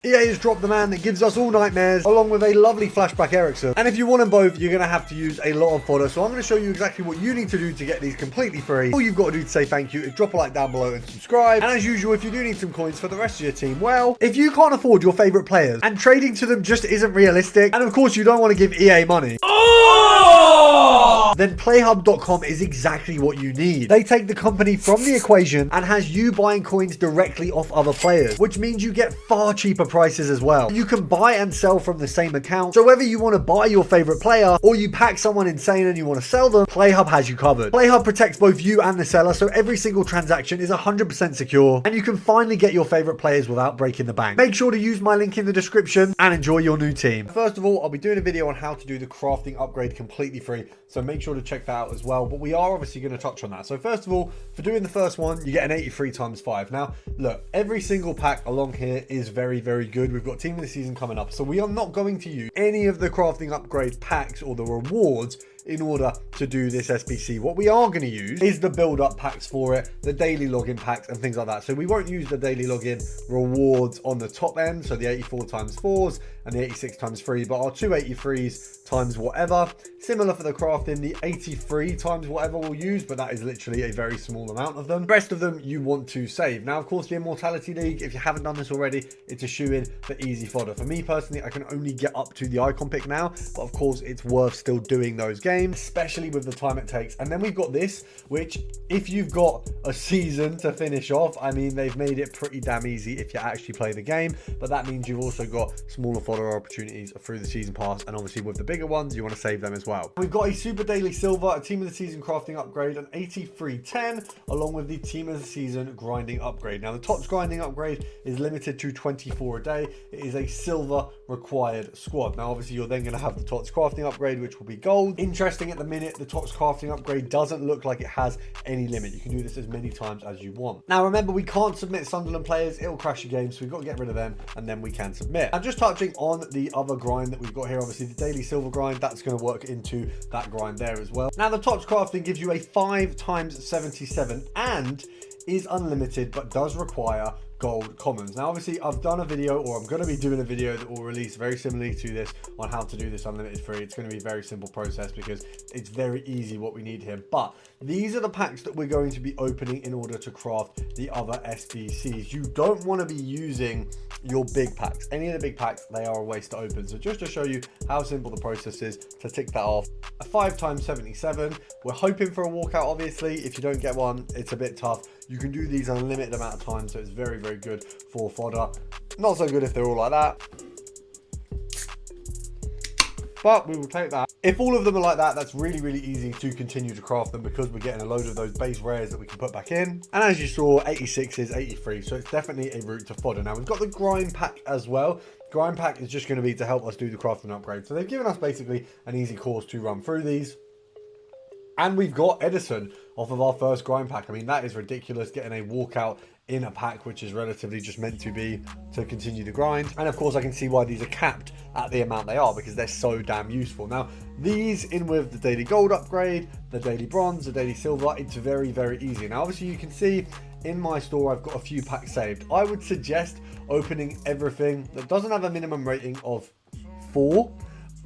EA has dropped the man that gives us all nightmares, along with a lovely flashback Ericsson. And if you want them both, you're going to have to use a lot of fodder. So I'm going to show you exactly what you need to do to get these completely free. All you've got to do to say thank you is drop a like down below and subscribe. And as usual, if you do need some coins for the rest of your team, well, if you can't afford your favorite players and trading to them just isn't realistic, and of course you don't want to give EA money, then playhub.com is exactly what you need. They take the company from the equation and has you buying coins directly off other players, which means you get far cheaper prices as well. You can buy and sell from the same account. So whether you want to buy your favorite player or you pack someone insane and you want to sell them, Playhub has you covered. Playhub protects both you and the seller, so every single transaction is 100% secure and you can finally get your favorite players without breaking the bank. Make sure to use my link in the description and enjoy your new team. First of all, I'll be doing a video on how to do the crafting upgrade completely free, so make sure to check that out as well, but we are obviously going to touch on that. So first of all, for doing the first one, you get an 83 times 5. Now look, every single pack along here is very good. We've got team of the season coming up, so we are not going to use any of the crafting upgrade packs or the rewards in order to do this SBC. What we are going to use is the build up packs for it, the daily login packs and things like that. So we won't use the daily login rewards on the top end, so the 84 times 4s and the 86 times 3, but our 283s times whatever. Similar for the crafting, the 83 times whatever we'll use, but that is literally a very small amount of them. The rest of them you want to save. Now of course the Immortality League, if you haven't done this already, it's a shoe-in for easy fodder. For me personally, I can only get up to the icon pick now, but of course it's worth still doing those games, especially with the time it takes. And then we've got this, which if you've got a season to finish off, I mean, they've made it pretty damn easy if you actually play the game, but that means you've also got smaller fodder opportunities through the season pass, and obviously with the bigger ones you want to save them as well. We've got a super daily silver, a team of the season crafting upgrade, an 8310, along with the team of the season grinding upgrade. Now the TOTS grinding upgrade is limited to 24 a day. It is a silver required squad. Now obviously you're then going to have the TOTS crafting upgrade, which will be gold. Interesting, at the minute the TOTS crafting upgrade doesn't look like it has any limit. You can do this as many times as you want. Now remember, we can't submit Sunderland players, it'll crash your game, so we've got to get rid of them and then we can submit. Now just touching on the other grind that we've got here, obviously the daily silver grind, that's going to work into that grind there as well. Now the TOTS crafting gives you a 5 times 77 and is unlimited, but does require gold commons. Now obviously I've done a video, or I'm going to be doing a video that will release very similarly to this on how to do this unlimited free. It's going to be a very simple process because it's very easy what we need here, but these are the packs that we're going to be opening in order to craft the other SBCs. You don't want to be using your big packs. Any of the big packs, they are a waste to open. So just to show you how simple the process is to tick that off, a 5 times 77. We're hoping for a walkout. Obviously if you don't get one, it's a bit tough. You can do these unlimited amount of time, so it's very good for fodder. Not so good if they're all like that, but we will take that. If all of them are like that, that's really easy to continue to craft them because we're getting a load of those base rares that we can put back in. And as you saw, 86 is 83, so it's definitely a route to fodder. Now we've got the grind pack as well. Grind pack is just going to be to help us do the crafting upgrade. So they've given us basically an easy course to run through these. And we've got Edison off of our first grind pack. I mean, that is ridiculous, getting a walkout in a pack which is relatively just meant to be to continue the grind. And of course I can see why these are capped at the amount they are, because they're so damn useful. Now these, in with the daily gold upgrade, the daily bronze, the daily silver, it's very easy. Now obviously you can see in my store I've got a few packs saved. I would suggest opening everything that doesn't have a minimum rating of 4.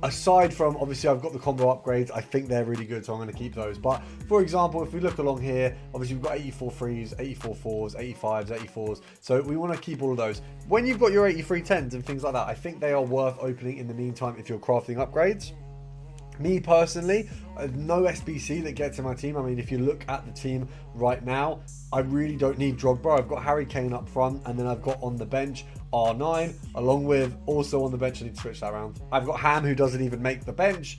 Aside from, obviously I've got the combo upgrades, I think they're really good, so I'm going to keep those. But for example, if we look along here, obviously we've got 84 3s, 84 4s, 85s, 84s, so we want to keep all of those. When you've got your 83 10s and things like that, I think they are worth opening in the meantime if you're crafting upgrades. Me personally, no SBC that gets in my team. I mean, if you look at the team right now, I really don't need Drogba. I've got Harry Kane up front, and then I've got on the bench R9, along with also on the bench, I need to switch that around, I've got Ham, who doesn't even make the bench.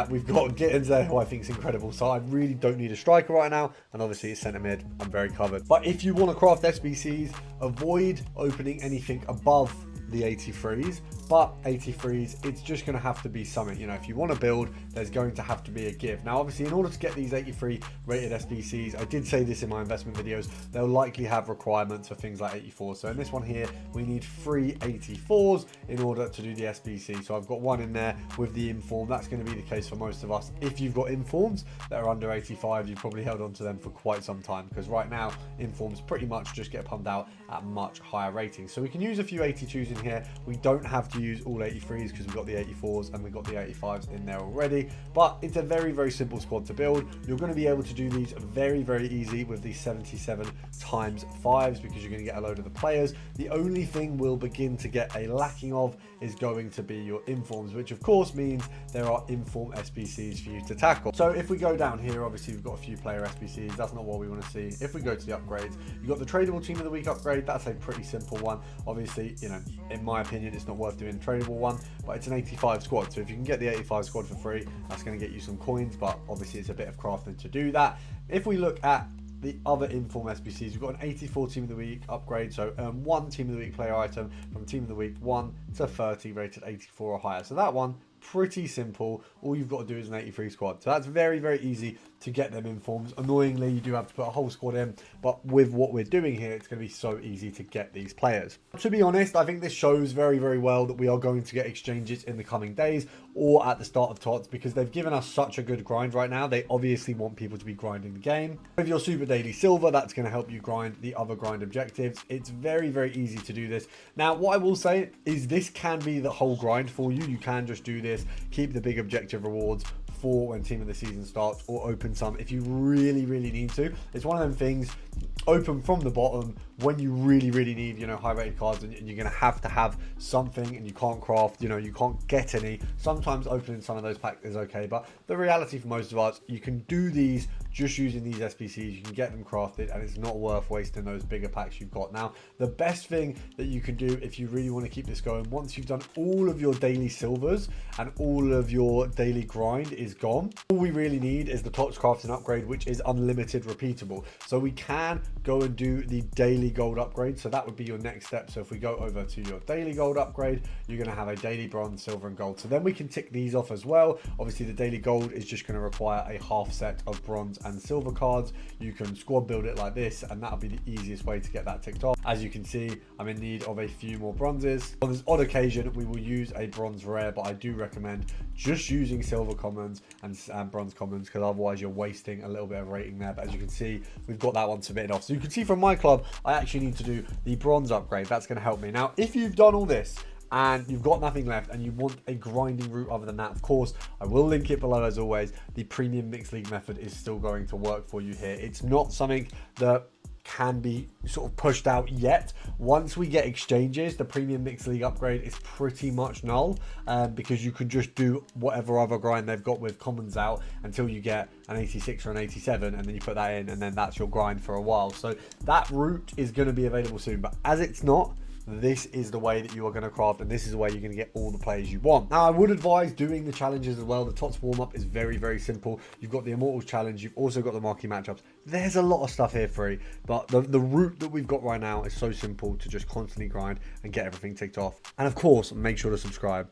We've got Gittins there, who I think is incredible. So I really don't need a striker right now, and obviously it's centre mid, I'm very covered. But if you want to craft SBCs, avoid opening anything above the 83s, but 83s, it's just going to have to be something. You know, if you want to build, there's going to have to be a give. Now obviously in order to get these 83 rated SBCs, I did say this in my investment videos, they'll likely have requirements for things like 84. So in this one here, we need 3 84s in order to do the SBC. So I've got one in there with the inform. That's going to be the case for most of us. If you've got informs that are under 85, you've probably held on to them for quite some time, because right now informs pretty much just get pumped out at much higher ratings. So we can use a few 82s in in here. We don't have to use all 83s because we've got the 84s and we've got the 85s in there already, but it's a very, very simple squad to build. You're going to be able to do these very, very easy with the 77 times 5s because you're going to get a load of the players. The only thing we'll begin to get a lacking of is going to be your informs, which of course means there are inform SBCs for you to tackle. So if we go down here, obviously we've got a few player SBCs. That's not what we want to see. If we go to the upgrades, you've got the tradable team of the week upgrade. That's a pretty simple one. Obviously, you know, in my opinion, it's not worth doing a tradable one, but it's an 85 squad. So if you can get the 85 squad for free, that's going to get you some coins, but obviously it's a bit of crafting to do that. If we look at the other inform SBCs, we've got an 84 team of the week upgrade, so one team of the week player item from team of the week 1 to 30 rated 84 or higher. So that one, pretty simple. All you've got to do is an 83 squad. So that's very, very easy to get them informs. Annoyingly, you do have to put a whole squad in, but with what we're doing here, it's going to be so easy to get these players. To be honest, I think this shows very, very well that we are going to get exchanges in the coming days or at the start of TOTS, because they've given us such a good grind right now. They obviously want people to be grinding the game. With your super daily silver, that's going to help you grind the other grind objectives. It's very, very easy to do this. Now, what I will say is this can be the whole grind for you. You can just do this, keep the big objective rewards for when team of the season starts, or open some if you really, really need to. It's one of them things, open from the bottom when you really, really need, you know, high rated cards, and you're going to have something and you can't craft, you know, you can't get any. Sometimes opening some of those packs is okay, but the reality for most of us, you can do these just using these SBCs. You can get them crafted and it's not worth wasting those bigger packs you've got. Now, the best thing that you can do if you really want to keep this going, once you've done all of your daily silvers and all of your daily grind is gone, all we really need is the TOTS crafting upgrade, which is unlimited repeatable. So we can go and do the daily gold upgrade. So that would be your next step. So if we go over to your daily gold upgrade, you're going to have a daily bronze, silver and gold. So then we can tick these off as well. Obviously the daily gold is just going to require a half set of bronze and silver cards. You can squad build it like this, and that'll be the easiest way to get that ticked off. As you can see, I'm in need of a few more bronzes. On this odd occasion, we will use a bronze rare, but I do recommend just using silver commons and bronze commons, because otherwise you're wasting a little bit of rating there. But as you can see, we've got that one submitted off. So you can see from my club, I actually need to do the bronze upgrade. That's going to help me. Now, if you've done all this and you've got nothing left and you want a grinding route other than that, of course, I will link it below as always. The premium mixed league method is still going to work for you here. It's not something that can be sort of pushed out yet. Once we get exchanges, the premium mixed league upgrade is pretty much null, because you can just do whatever other grind they've got with commons out until you get an 86 or an 87, and then you put that in, and then that's your grind for a while. So that route is going to be available soon, but as it's not, this is the way that you are going to craft, and this is the way you're going to get all the players you want. Now, I would advise doing the challenges as well. The TOTS warm-up is very, very simple. You've got the Immortals challenge. You've also got the marquee matchups. There's a lot of stuff here free, but the route that we've got right now is so simple to just constantly grind and get everything ticked off. And of course, make sure to subscribe.